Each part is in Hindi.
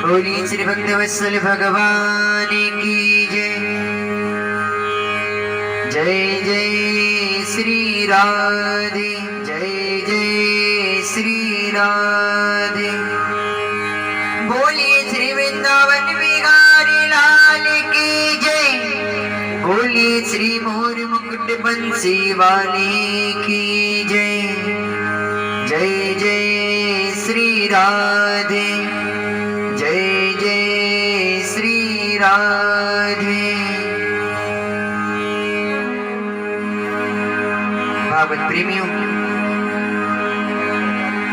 बोलिए श्री भक्तवत्सल भगवान की जय। जय जय श्री राधे, जय जय श्री राधे। बोलिए श्री वृंदावन बिहारी लाल की जय। बोलिए श्री मोर मुकुट बंसी वाले की जय। जय जय श्री राधे, जय जय श्री राधे। भागवत प्रेमियों,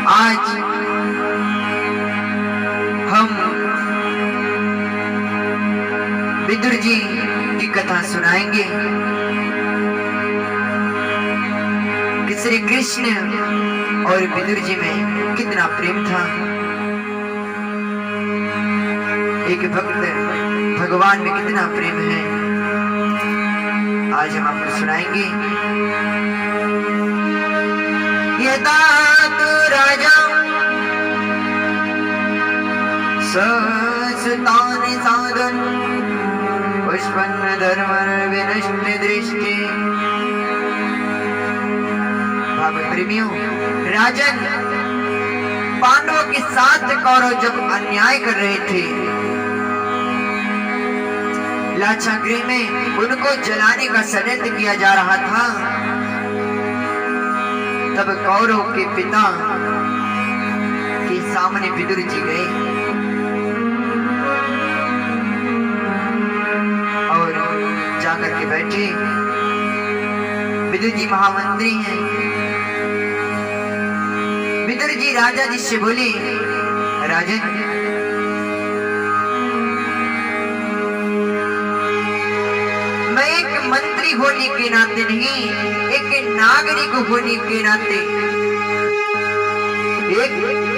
आज हम विदुर जी की कथा सुनाएंगे कि श्री कृष्ण और विदुर जी में कितना प्रेम था। एक भक्त भगवान में कितना प्रेम है, आज हम आपको सुनाएंगे। यदा तो राजा सहस्तान साधन पुष्पन्न धर्म विनष्ट दृष्टि। भागवत प्रेमियों, राजन पांडवों के साथ कौरव जब अन्याय कर रहे थे, लाक्षागृह में उनको जलाने का षड्यंत्र किया जा रहा था, तब कौरव के पिता के सामने विदुर जी गए और जाकर के बैठे। विदुर जी महामंत्री हैं। विदुर जी राजा जी से बोले, राजन मैं एक मंत्री होने के नाते नहीं, एक नागरिक होने के नाते, एक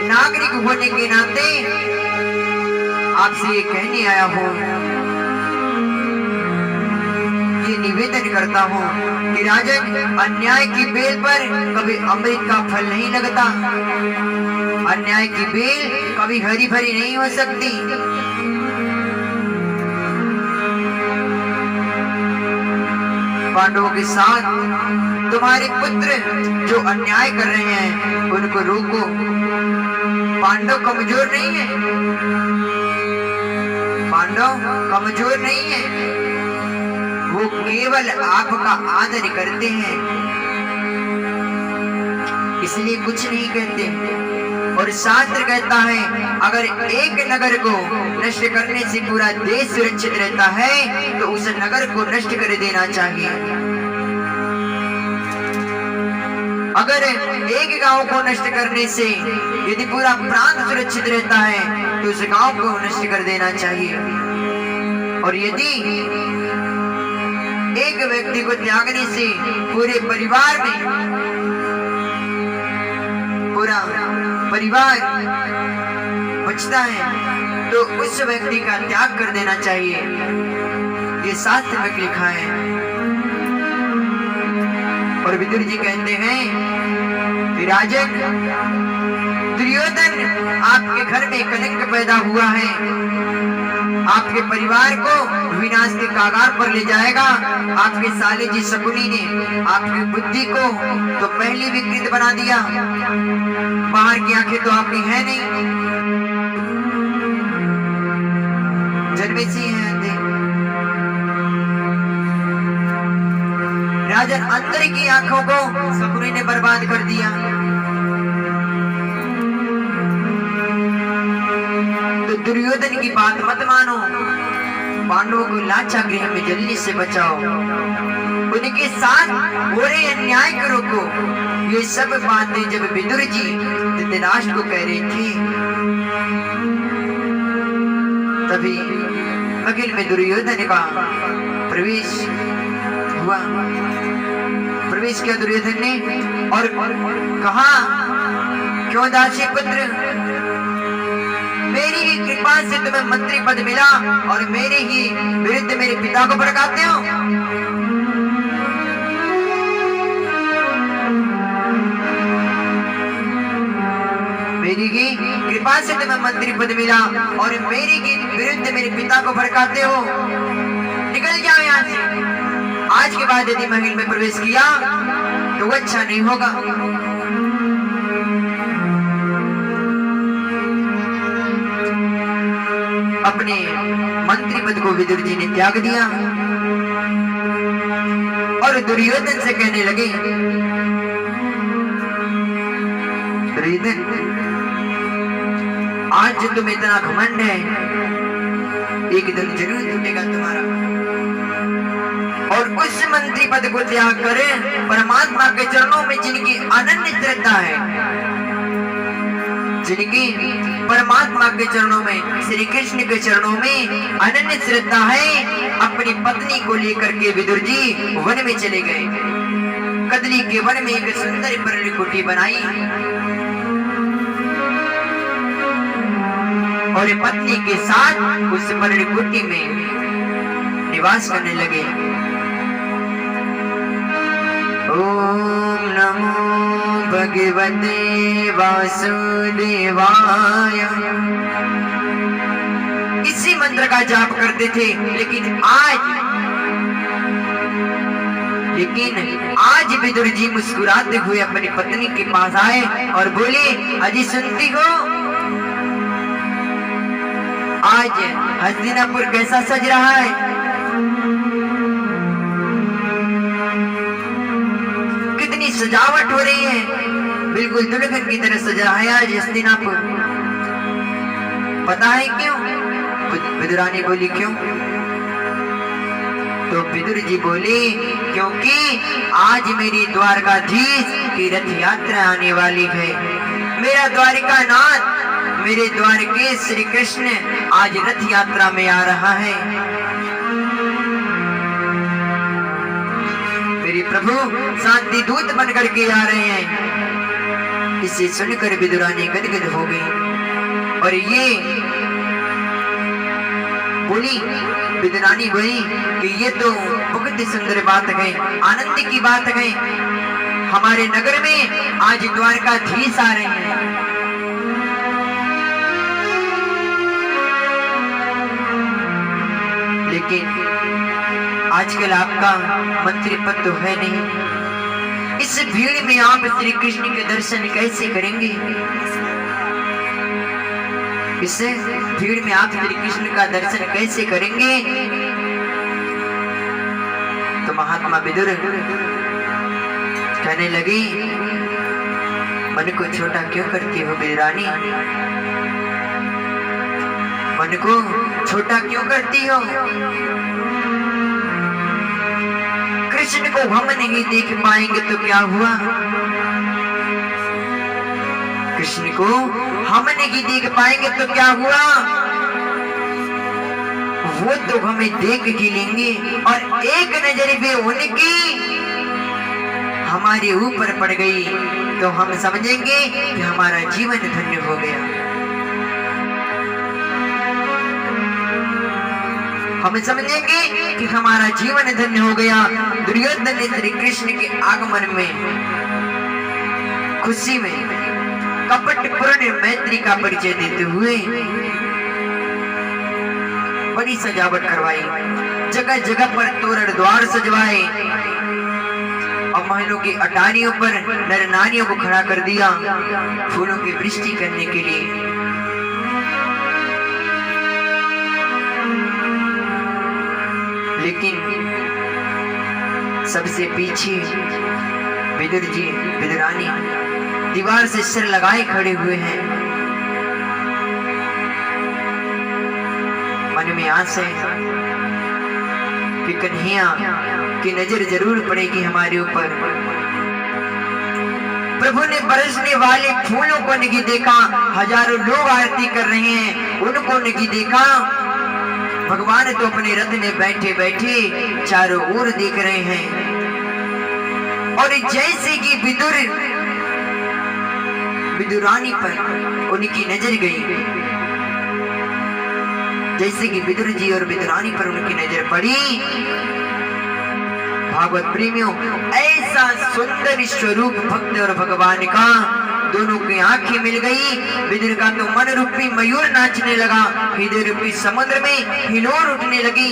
नागरिक होने के नाते आपसे ये कहने आया हूँ, ये निवेदन करता हूँ कि राजन अन्याय की बेल पर कभी अमृत का फल नहीं लगता, अन्याय की बेल कभी हरी भरी नहीं हो सकती। पांडवों के साथ तुम्हारे पुत्र जो अन्याय कर रहे हैं उनको रोको। पांडव कमजोर नहीं है, पांडव कमजोर नहीं है, वो केवल आपका आदर करते हैं, इसलिए कुछ नहीं कहते। और शास्त्र कहता है अगर एक नगर को नष्ट करने से पूरा देश सुरक्षित रहता है तो उस नगर को नष्ट कर देना चाहिए। अगर एक गांव को नष्ट करने से यदि पूरा प्रांत सुरक्षित रहता है तो उस गांव को नष्ट कर देना चाहिए। और यदि एक व्यक्ति को त्यागने से पूरे परिवार में पूरा परिवार बचता है तो उस व्यक्ति का त्याग कर देना चाहिए, ये शास्त्र में लिखा है। और विदुर जी कहते हैं कि राजन दुर्योधन आपके घर में कलंक पैदा हुआ है, आपके परिवार को विनाश के कागार पर ले जाएगा। आपके साले जी शकुनी ने आपकी बुद्धि को तो पहले विकृत बना दिया, बाहर की आंखें तो आपकी है नहीं, जन्मे सी है अंधे। राजन अंदर की आंखों को शकुनी ने बर्बाद कर दिया। तो दुर्योधन की बात मत मानो, पांडवों को लाक्षागृह में जल्दी से बचाओ, उनके साथ हो रहे अन्याय को रोको। ये सब बातें जब विदुर जी धृतराष्ट्र को कह रहे थे तभी अखिल में दुर्योधन का प्रवेश हुआ। प्रवेश किया दुर्योधन ने और कहा, क्यों दासी पुत्र, मेरी ही कृपा से तुम्हें मंत्री पद मिला और मेरे ही विरुद्ध मेरे पिता को भड़काते हो। मेरी ही कृपा से तुम्हें मंत्री पद मिला और मेरे के विरुद्ध मेरे पिता को भड़काते हो। निकल जाओ यहाँ से। आज के बाद यदि महल में प्रवेश किया तो अच्छा नहीं होगा। अपने मंत्री पद को विदुर जी ने त्याग दिया और दुर्योधन से कहने लगे, दुर्योधन, आज जो तुम्हें इतना घमंड है, एक दिन जरूर टूटेगा तुम्हारा। और उस मंत्री पद को त्याग कर परमात्मा के चरणों में जिनकी अनन्य श्रद्धा है, जिनकी परमात्मा के चरणों में, श्री कृष्ण के चरणों में अनन्य श्रद्धा है, अपनी पत्नी को लेकर के विदुर जी वन में चले गए। कदली के वन में एक सुंदर पर्णकुटी बनाई और पत्नी के साथ उस पर्णकुटी में निवास करने लगे। ओम नमो भगवते वासुदेवाय, इसी मंत्र का जाप करते थे। लेकिन आज विदुर जी मुस्कुराते हुए अपनी पत्नी के पास आए और बोले, अजी सुनती हो, आज हस्तिनापुर कैसा सज रहा है? कितनी सजावट हो रही है, बिल्कुल दुल्हन की तरह सजा है आज हस्तिनापुर। पता है क्यों? विदुरानी बोली, क्यों? तो विदुर जी बोले, क्योंकि आज मेरी द्वारकाधीश की रथ यात्रा आने वाली है। मेरा द्वारिका नाथ, मेरे द्वारके श्री कृष्ण आज रथ यात्रा में आ रहा है। मेरे प्रभु शांति दूत बनकर के आ रहे हैं। इसे सुनकर विदुरानी गदगद हो गई और ये बोली, विदुरानी बोली कि ये तो बहुत ही सुंदर बात है, आनंद की बात है। हमारे नगर में आज द्वारकाधीश आ रहे हैं। लेकिन आजकल आपका मंत्री पद तो है नहीं। इस भीड़ में आप श्री कृष्ण के दर्शन कैसे करेंगे? इस भीड़ में आप श्री कृष्ण का दर्शन कैसे करेंगे? तो महात्मा विदुर कहने लगी, मन को छोटा क्यों करती हो विदुरानी? मन को छोटा क्यों करती हो? कृष्ण को हम नहीं देख पाएंगे तो क्या हुआ? कृष्ण को हम नहीं देख पाएंगे तो क्या हुआ? वो तो हमें देख ही लेंगे और एक नजर भी उनकी हमारे ऊपर पड़ गई तो हम समझेंगे कि हमारा जीवन धन्य हो गया। हम समझेंगे कि हमारा जीवन धन्य हो गया। दुर्योधन ने श्री कृष्ण के आगमन में खुशी में कपटपूर्ण मैत्री का परिचय देते हुए बड़ी सजावट करवाई, जगह जगह पर तोरण द्वार सजवाए और महलों की अटारियों पर नर नारियों को खड़ा कर दिया फूलों की वृष्टि करने के लिए। लेकिन सबसे पीछे विदुर जी, विदुरानी दीवार से सिर लगाए खड़े हुए हैं। मन में आस है कि कन्हैया की नजर जरूर पड़ेगी हमारे ऊपर। प्रभु ने बरसने वाले फूलों को नहीं देखा, हजारों लोग आरती कर रहे हैं उनको नहीं देखा। भगवान तो अपने रथ में बैठे बैठे चारों ओर देख रहे हैं। और जैसे कि विदुरानी पर उनकी नजर गई, जैसे कि विदुर जी और विदुरानी पर उनकी नजर पड़ी, भागवत प्रेमियों, ऐसा सुंदर स्वरूप भक्त और भगवान का दोनों की आंखें मिल गई। विदुर का तो मन रूपी मयूर नाचने लगा, हृदय रूपी समुद्र में हिलोर उठने लगी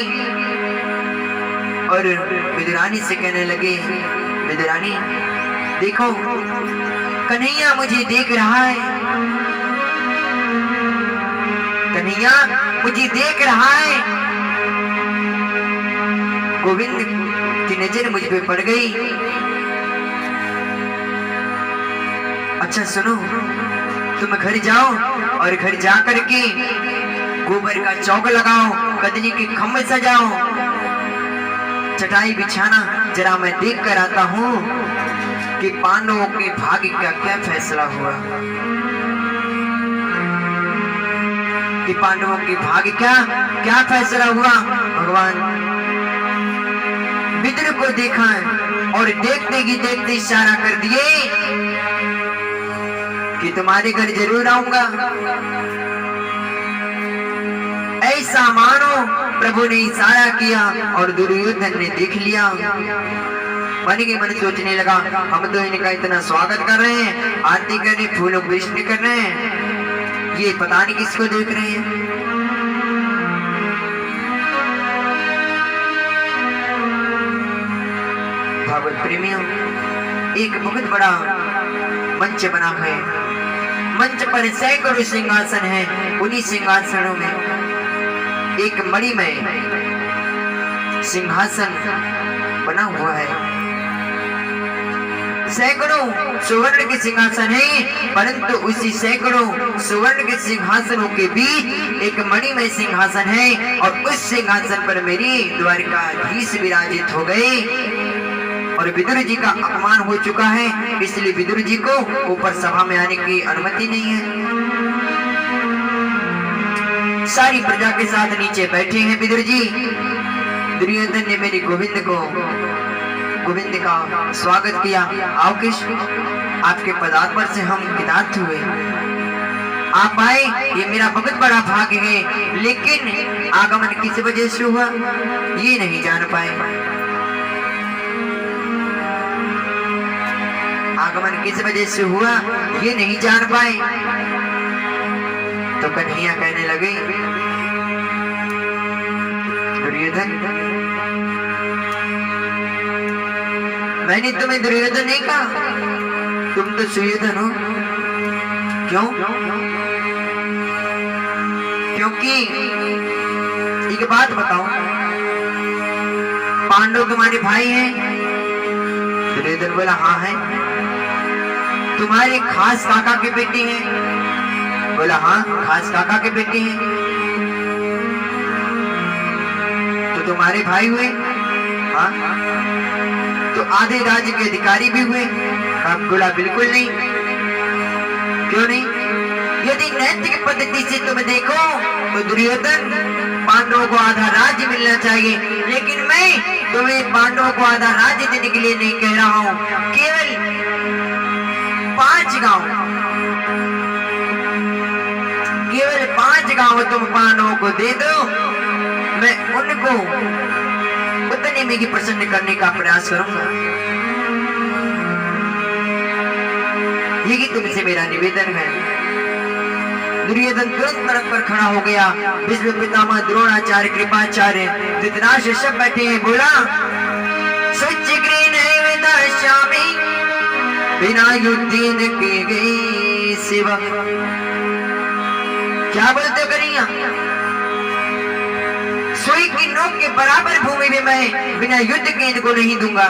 और विदुरानी से कहने लगे, विदुरानी देखो कन्हैया मुझे देख रहा है, कन्हैया मुझे देख रहा है। गोविंद की नजर मुझ पे पड़ गई। अच्छा सुनो, तुम घर जाओ और घर जा करके गोबर का चौक लगाओ, कदली के खम्भे सजाओ, चटाई बिछाना, जरा मैं देख कर आता हूँ कि पांडवों के भाग्य का क्या फैसला हुआ, कि पांडवों के भाग्य क्या फैसला हुआ। भगवान विदुर को देखा और देखते ही देखते इशारा कर दिए कि तुम्हारे घर जरूर आऊंगा। ऐसा मानो प्रभु ने इशारा किया और दुर्योधन ने देख लिया। मन के मन सोचने लगा, हम तो इनका इतना स्वागत कर रहे हैं, आरती कर रहे, फूलों को वृष्टि कर रहे हैं, ये पता नहीं किसको देख रहे हैं। भागवत प्रेमियों, एक बहुत बड़ा मंच बना है, मंच पर सैकड़ों सिंहासन हैं। उन्हीं सिंहासनों में एक मणिमय सिंहासन बना हुआ है। सैकड़ों सुवर्ण के सिंहासन हैं, परंतु उसी सैकड़ों सुवर्ण के सिंहासनों के बीच एक मणिमय सिंहासन है और उस सिंहासन पर मेरी द्वारकाधीश विराजित हो गए। और विदुर जी का अपमान हो चुका है, इसलिए विदुर जी को ऊपर सभा में आने की अनुमति नहीं है। सारी प्रजा के साथ नीचे बैठे हैं विदुर जी। दुर्योधन ने मेरे गोविंद का स्वागत किया। आओ कृष्ण, आपके पदार्पण से हम कृतार्थ हुए, आप आए, ये मेरा बहुत बड़ा भाग्य है। लेकिन आगमन किस वजह से हुआ ये नहीं जान पाए, आगमन किस वजह से हुआ ये नहीं जान पाए। तो कन्हैया कहने लगे, दुर्योधन मैंने तुम्हें दुर्योधन नहीं कहा, तुम तो सुयोधन हो। क्यों? क्योंकि एक बात बताओ, पांडव तुम्हारे भाई हैं? दुर्योधन बोला हाँ है। तुम्हारे खास काका के बेटे हैं? बोला हाँ, खास काका के बेटे हैं। तो तुम्हारे भाई हुए? हाँ। तो आधे राज्य के अधिकारी भी हुए? बोला बिल्कुल नहीं। क्यों नहीं? यदि नैतिक पद्धति से तुम देखो तो दुर्योधन पांडवों को आधा राज्य मिलना चाहिए, लेकिन मैं तुम्हें पांडवों को आधा राज्य देने के लिए नहीं कह रहा हूँ। केवल 5 गांव, केवल 5 गांव तुम पांडवों को दे दो, मैं उनको उतने में ही प्रसन्न करने का प्रयास करूंगा। यही तुमसे मेरा निवेदन है। दुर्योधन तुरंत तड़प पर खड़ा हो गया। भीष्म पितामह, द्रोणाचार्य, कृपाचार्य, धृतराष्ट्र सब बैठे हैं। बोला, बिना युद्धीन के गए सेवा। क्या बोलते हो कन्हैया? सुई की नोक के बराबर भूमि में मैं बिना युद्ध के इनको नहीं दूंगा।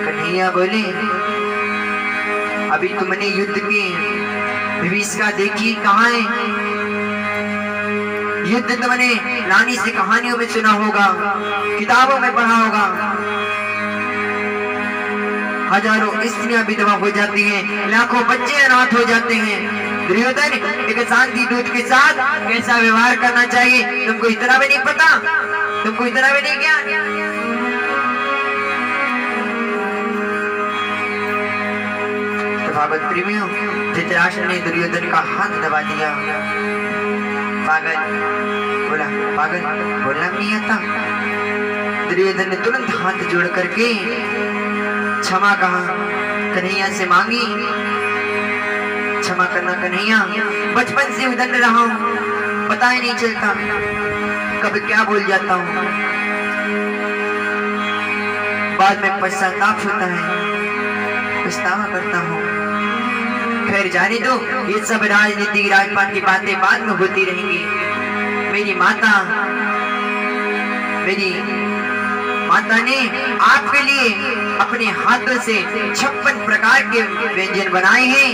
कन्हैया बोले, अभी तुमने युद्ध की विभीषिका देखी कहाँ है? युद्ध तुमने नानी से कहानियों में सुना होगा, किताबों में पढ़ा होगा। हजारों स्त्रियां विधवा हो जाती हैं, लाखों बच्चे अनाथ हो जाते हैं। दुर्योधन एक शांति दूत के साथ कैसा व्यवहार करना चाहिए तुमको इतना भी नहीं पता, तुमको इतना भी नहीं ज्ञान। तो भागवत प्रेमियों, धृतराष्ट्र ने दुर्योधन का हाथ दबा दिया। पागल बोला, पागल बोलना नहीं आता। दुर्योधन ने तुरंत हाथ जोड़ करके क्षमा कहा, कन्हैया से मांगी, क्षमा करना कन्हैया, बचपन से उदंड रहा हूँ, पता ही नहीं चलता कब क्या बोल जाता हूँ, बाद में पश्चाताप होता है, पछतावा करता हूँ। खैर जाने दो, ये सब राजनीति राजपाट की बातें बाद में होती रहेंगी। मेरी माता ने आपके लिए अपने हाथों से 56 प्रकार के व्यंजन बनाए हैं।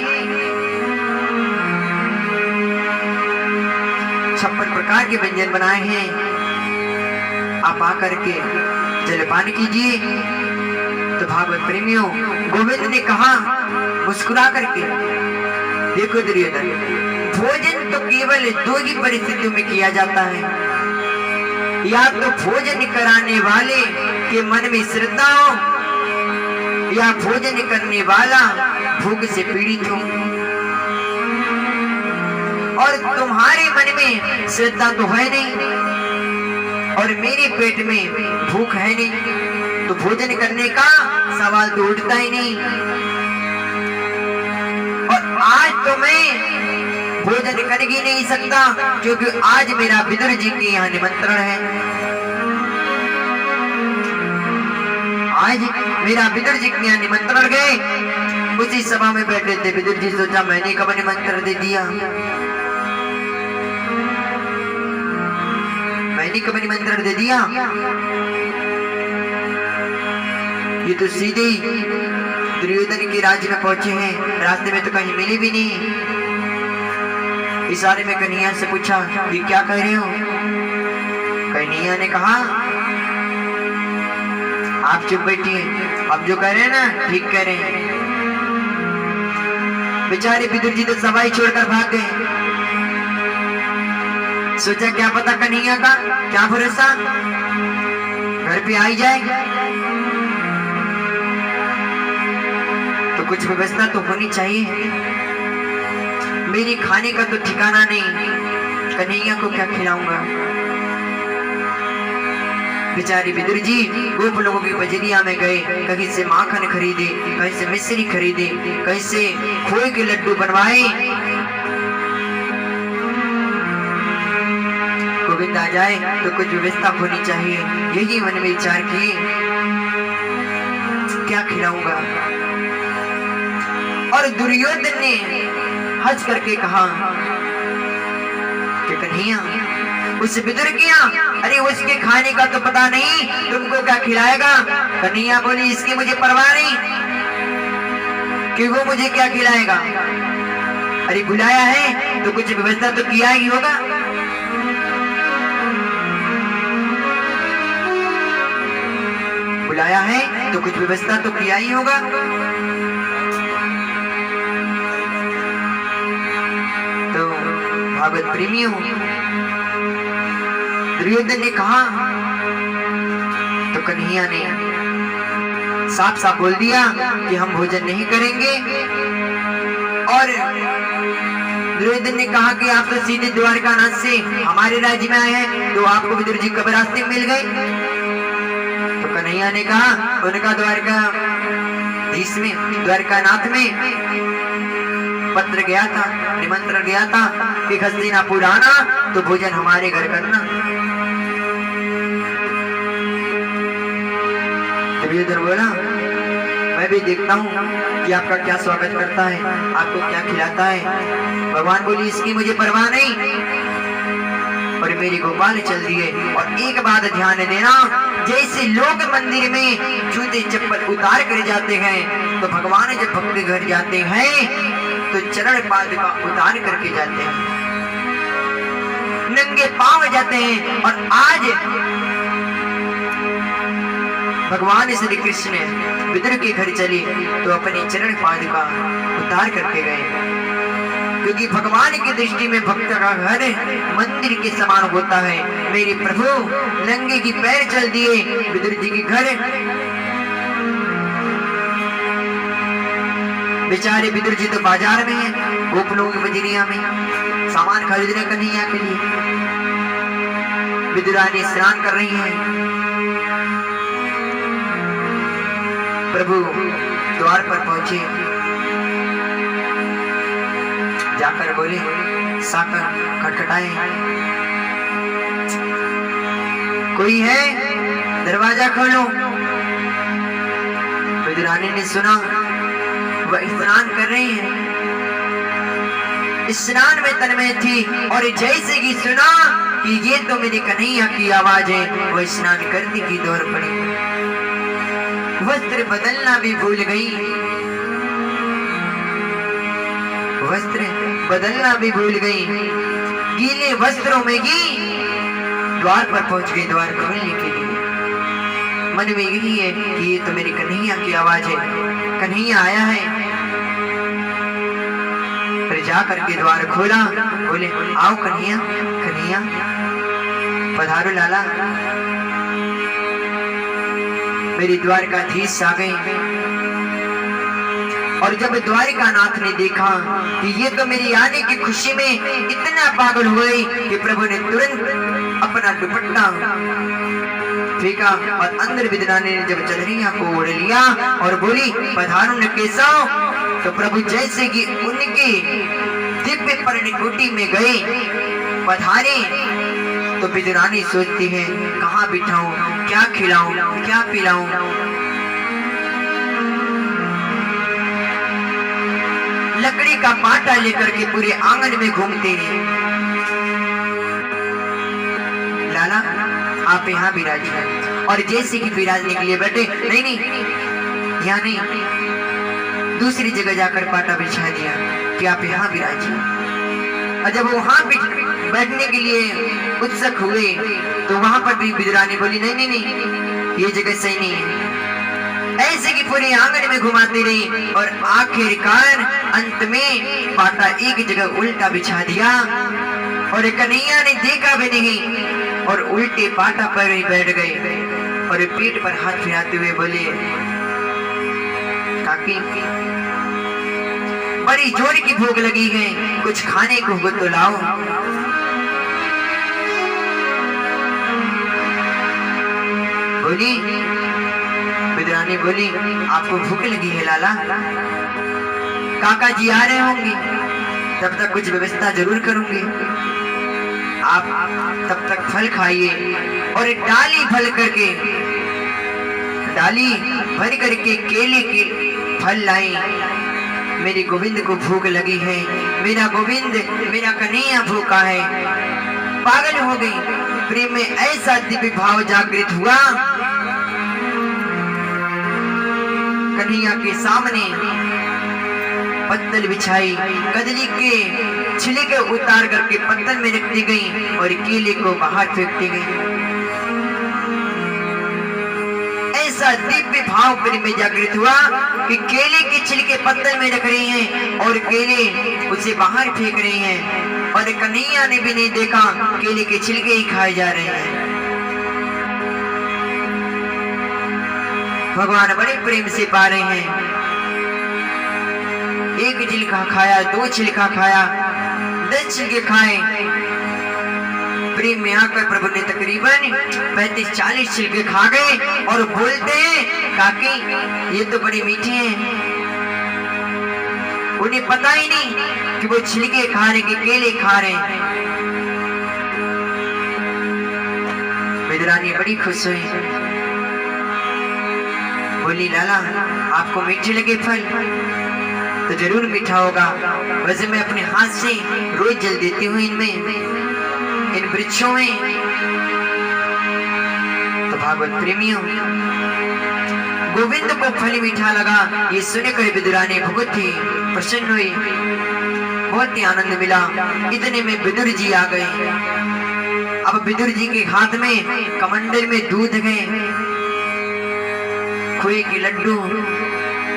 56 प्रकार के व्यंजन बनाए हैं। आप आकर के जलपान कीजिए। तो भागवत प्रेमियों, गोविंद ने कहा मुस्कुरा करके, देखो दुर्योधन, भोजन तो केवल 2 ही परिस्थितियों में किया जाता है, या तो भोजन कराने वाले के मन में श्रद्धा हो, या भोजन करने वाला भूख से पीड़ित हो। और तुम्हारे मन में श्रद्धा तो है नहीं और मेरे पेट में भूख है नहीं, तो भोजन करने का सवाल तो उठता ही नहीं। और आज तो मैं भोजन कर ही नहीं सकता, क्योंकि आज मेरा विदुर जी के यहाँ निमंत्रण है। आज मेरा विदुर जी के यहाँ निमंत्रण गए। उसी सभा में बैठे थे विदुर जी, सोचा मैंने कब निमंत्रण दे दिया, मैंने कब निमंत्रण दे दिया। ये तो सीधे दुर्योधन के राज्य में पहुंचे हैं, रास्ते में तो कहीं मिले भी नहीं। इशारे में कन्हैया से पूछा, ये क्या कह रहे हो? कन्हैया ने कहा, आप चुप बैठिए, आप जो कह रहे हैं ना ठीक कह रहे हैं। बेचारे विदुर जी तो सभा छोड़कर भाग गए। सोचा क्या पता कन्हैया का क्या भरोसा, घर पे आई जाए तो कुछ व्यवस्था तो होनी चाहिए। मेरे खाने का तो ठिकाना नहीं, कन्हैया को क्या खिलाऊंगा। बेचारे विदुर जी गोप लोगों की बजरिया में गए, कहीं से माखन खरीदे, कहीं से मिश्री खरीदे, कहीं से खोए के लड्डू बनवाए। गोविंद आ जाए तो कुछ व्यवस्था होनी चाहिए, यही मन में विचार किए, क्या खिलाऊंगा। और दुर्योधन ने हंस करके कहा कि कन्हैया, उस विदुर किया, अरे उसके खाने का तो पता नहीं, तुमको क्या खिलाएगा। कन्हैया बोली, इसकी मुझे परवाह नहीं कि वो मुझे क्या खिलाएगा। अरे बुलाया है तो कुछ व्यवस्था तो किया ही होगा। बुलाया है तो कुछ व्यवस्था तो किया ही होगा। तो भागवत प्रेमियों, दुर्योधन ने कहा तो कन्हैया ने साफ साफ बोल दिया कि हम भोजन नहीं करेंगे। और दुर्योधन ने कहा कि आप तो सीधे द्वारकानाथ से हमारे राज्य में आए हैं, तो आपको विदुर जी कब रास्ते में मिल गए। तो कन्हैया ने कहा, उनका द्वारकानाथ में पत्र गया था, निमंत्रण गया था कि हस्तिनापुर आना तो भोजन हमारे घर करना। दुर्योधन बोला, मैं भी देखता हूँ कि आपका क्या स्वागत करता है, आपको क्या खिलाता है। भगवान बोली, इसकी मुझे परवाह नहीं, और मेरी गोपाल चल रही है। और एक बात ध्यान देना, जैसे लोग मंदिर में जूते चप्पल उतार कर जाते हैं, तो भगवान जब भक्त के घर जाते हैं तो चरण पादुका उतार करके जाते हैं, नंगे पांव जाते हैं। और आज भगवान श्री कृष्ण विदुर के घर चले तो अपने चरण पादुका उतार करके गए, क्योंकि भगवान की दृष्टि में भक्त का घर मंदिर के समान होता है। मेरे प्रभु नंगे की पैर चल दिए विदुर जी के घर। बेचारे विदुर जी तो बाजार में हैं, गोप लोगों की बजरिया में सामान खरीदने कन्हैया के लिए। विदुरानी स्नान कर रही हैं। प्रभु द्वार पर पहुंचे, जाकर बोले साकर खटखटाए, कोई है दरवाजा खोलो। विदुरानी ने सुना वह स्नान कर रही है, स्नान में तन्मय थी और जैसे कि सुना कि ये तो मेरे कन्हैया की आवाज है, वह स्नान करने की दौड़ पड़ी। वस्त्र बदलना भी भूल गई, वस्त्र बदलना भी भूल गई, गीले वस्त्रों में ही द्वार पर पहुंच गई द्वार खोलने के लिए। मन में यही है कि ये तो मेरी कन्हैया की आवाज है, कन्हैया आया है। फिर जा करके द्वार खोला, बोले आओ कन्हैया, कन्हैया पधारो लाला। मेरी द्वारकाधीश आ गई और जब द्वारिकानाथ ने देखा कि ये तो मेरी आने की खुशी में इतना पागल हुए कि प्रभु ने तुरंत अपना दुपट्टा फेंका और अंदर विदुरानी ने जब चंद्रिया को ओढ़ लिया और बोली पधारो न केशव, तो प्रभु जैसे कि उनके दिव्य पर्णकुटी में गए पधारे, तो विदुरानी सोचती है कहाँ बिठाऊं, क्या खिलाऊं, क्या पिलाऊं। लकड़ी का पाटा लेकर के पूरे आंगन में घूमते रहे। लाला आप यहाँ विराजिए, और जैसे कि विराजने के लिए बैठे, नहीं नहीं यहाँ नहीं, दूसरी जगह जाकर पाटा बिछा दिया कि आप यहाँ विराजिए। और जब वहां बैठने के लिए उत्सुक हुए तो वहां पर भी विदुरानी बोली नहीं नहीं नहीं, ये जगह सही नहीं है। ऐसे कि पूरे आंगन में घुमाते रही और आखिरकार अंत में पाटा एक जगह उल्टा बिछा दिया और कन्हैया ने देखा भी नहीं और उल्टे पाटा पर ही बैठ गए और पीठ पर हाथ फिराते हुए बोले काकी बड़ी जोर की भूख लगी है, कुछ खाने को तो लाओ। बोली विदुरानी बोली आपको भूख लगी है लाला, काका जी आ रहे होंगे, तब तक कुछ व्यवस्था जरूर करूंगी, आप तब तक फल खाइए। और डाली भर करके केले के फल लाई। मेरी गोविंद को भूख लगी है, मेरा गोविंद मेरा कन्हैया भूखा है। पागल हो गई, प्रेम में ऐसा दिव्य भाव जागृत हुआ। कन्हैया के सामने पत्तल बिछाई, कदली के छिलके उतार करके पत्तल में रख दी गई और केले को बाहर फेंक दी गई। ऐसा दिव्य भाव प्रेम में जागृत हुआ कि केले के छिलके पत्तल में रख रही हैं और केले उसे बाहर फेंक रही हैं और कन्हैया ने भी नहीं देखा, केले के छिलके ही खाए जा रहे हैं। भगवान बड़े प्रेम से पा रहे हैं। एक छिलका खाया, दो छिलका खाया, 10 छिलके खाए। प्रेम में आकर प्रभु ने तकरीबन 35-40 छिलके खा गए और बोलते हैं काकी ये तो बड़ी मीठी हैं। उन्हें पता ही नहीं कि वो छिलके खा रहे कि केले खा रहे हैं। विदुरानी बड़ी खुश हुई, बोली लाला आपको मीठे लगे फल तो जरूर मीठा होगा, वैसे मैं अपने हाथ से रोज जल देती हूँ इनमें, इन वृक्षों में। तो भागवत प्रेमियों गोविंद को फल मीठा लगा, ये सुनकर विदुरानी बहुत ही प्रसन्न हुई, बहुत ही आनंद मिला। इतने में विदुर जी आ गए। अब विदुर जी के हाथ में कमंडल में दूध गए, खोए के लड्डू,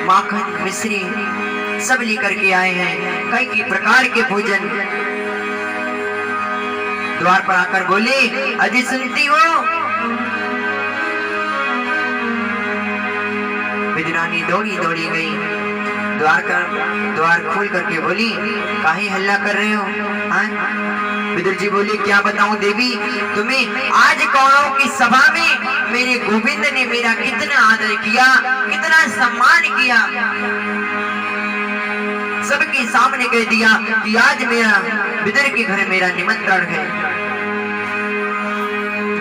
माखन, मिश्री सब लेकर के आए हैं, कई प्रकार के भोजन। द्वार पर आकर बोले अजी सुनती हो? विदुरानी दौड़ी दौड़ी गई, द्वार खोल करके बोली, काहे हल्ला कर रहे हो? विदुर जी बोले, क्या बताऊं देवी तुम्हें, आज कौरवों की सभा में मेरे गोविंद ने मेरा कितना आदर किया, कितना सम्मान किया। सबके सामने कह दिया कि आज मेरा विदुर के घर मेरा निमंत्रण है।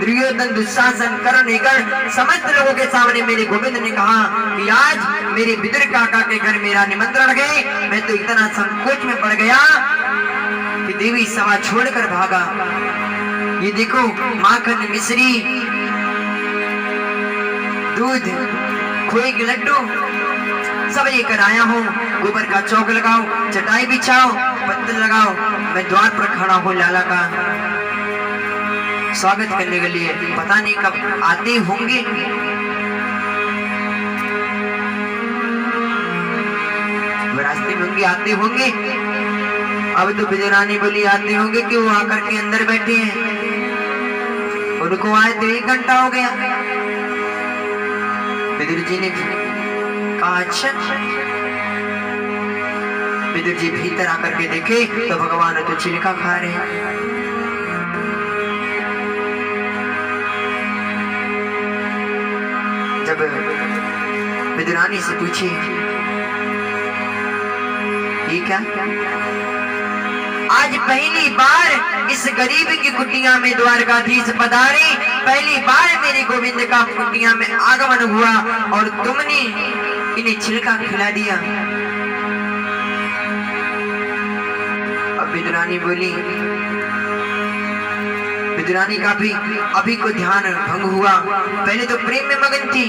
दुर्योधन, दुशासन, कर्ण, समस्त लोगों के सामने मेरे गोविंद ने कहा कि आज मेरे विदुर काका के घर मेरा निमंत्रण है। मैं तो इतना संकोच में पड़ गया कि देवी सभा छोड़कर भागा। ये देखो माखन, मिश्री, दूध, खोए के लड्डू सब लेकर आया हूँ। गोबर का चौक लगाओ, चटाई बिछाओ, पत्थर लगाओ। मैं द्वार पर खड़ा हूँ लाला का स्वागत करने के लिए। पता नहीं कब आते होंगे। रास्ते में होंगे, आते होंगे। अब तो बिजरानी बोली आते होंगे कि वो आकर के अंदर बैठे हैं। उनको आए तो 1 घंटा हो गया। विदुर जी ने कहा, अच्छा। विदुर जी भीतर आकर के देखे तो भगवान तो छिलका खा रहे हैं। जब विदुरानी से पूछी, ये क्या? आज पहली बार इस गरीब की कुटिया में द्वारकाधीश पधारे, पहली बार मेरे गोविंद का कुटिया में आगमन हुआ और तुमने इन्हें छिलका खिला दिया। अब विदुरानी बोली, विदुरानी का भी अभी को ध्यान भंग हुआ। पहले तो प्रेम में मगन थी,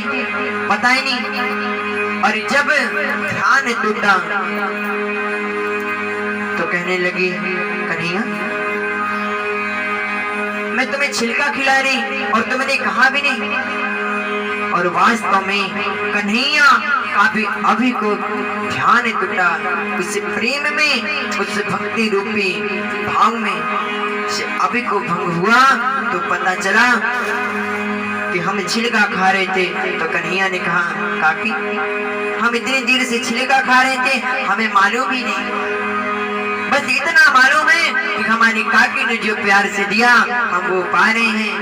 पता ही नहीं, और जब ध्यान टूटा तो कहने लगी, कन्हैया मैं तुम्हें छिलका खिला रही और तुमने कहा भी नहीं। और वास्तव में कन्हैया काफी अभी को ध्यान टूटा, उस प्रेम में, उस भक्ति रूपी भाव में अभी को भंग हुआ। तो पता चला कि हम छिलका खा रहे थे। तो कन्हैया ने कहा, काकी हम इतनी देर से छिलका खा रहे थे, हमें मालूम ही नहीं। बस इतना मालूम है कि हमारी काकी ने जो प्यार से दिया हम वो पा रहे हैं।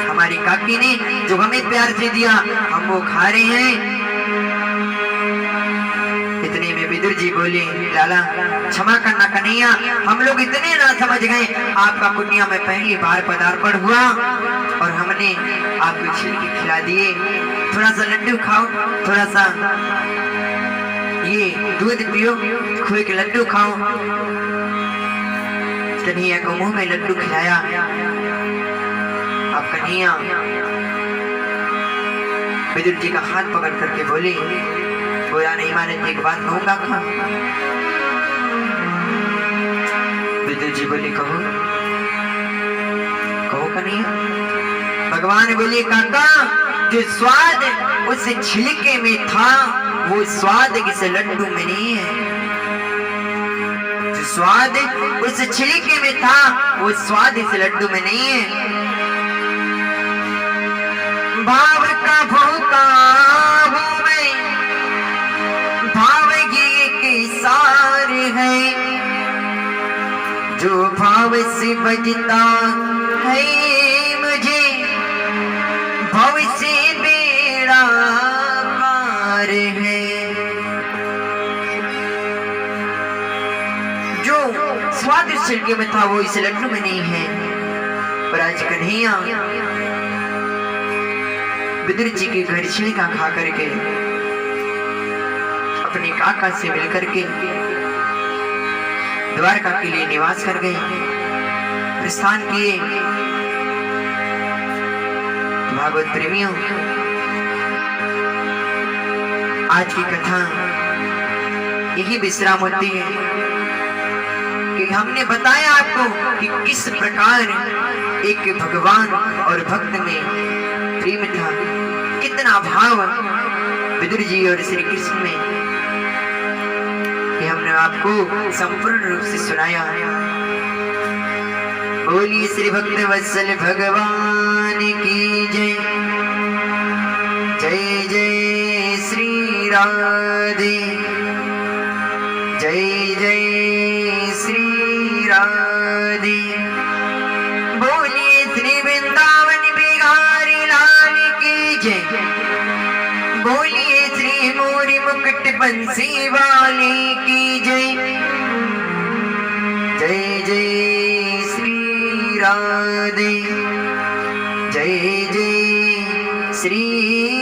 हमारी काकी ने जो हमें प्यार से दिया हम वो खा रहे हैं। इतने में विदुर जी बोले, लाला क्षमा करना कन्हैया, हम लोग इतने ना समझ गए। आपका कुटिया में पहली बार पदार्पण हुआ और हमने आपको छिलके खिला दिए। थोड़ा सा लड्डू खाओ, थोड़ा सा ये दूध पियो, खोए के लड्डू खाओ। कन्हैया को मुंह में लड्डू खिलाया। अब कन्हैया विदुर जी का हाथ पकड़ करके बोले, बुरा नहीं माने तो एक बात कहूँगा। विदुर जी बोले, कहो कहो कन्हैया। भगवान बोले, काका जो स्वाद उस छिलके में था वो स्वाद किस लड्डू में नहीं है। जो स्वाद उस छिलके में था वो स्वाद इस लड्डू में नहीं है। भाव का भूखा हूँ मैं, भाव ये के सार है, जो भाव से बजता है मुझे भाव से बेड़ा पार है। जो स्वाद इस छिलके में था वो इस लड्डू में नहीं है। पर आज कन्हैया विदुर जी के घर छिलका खा करके अपने काका से मिलकर के द्वारका के लिए निवास कर गए, प्रस्थान किए। भागवत प्रेमियों, आज की कथा यही विश्राम होती है कि हमने बताया आपको कि किस प्रकार एक भगवान और भक्त में प्रेम था, कितना भाव विदुर जी और श्री कृष्ण में, ये हमने आपको संपूर्ण रूप से सुनाया। बोलिए श्री भक्त वत्सल भगवान की जय। जय जय राधे, जय जय श्री राधे। बोलिए श्री वृंदावन बिहारी लाल की जय, बोलिए श्री मोरी मुकुट बंसी वाले की जय, जय जय श्री राधे, जय जय श्री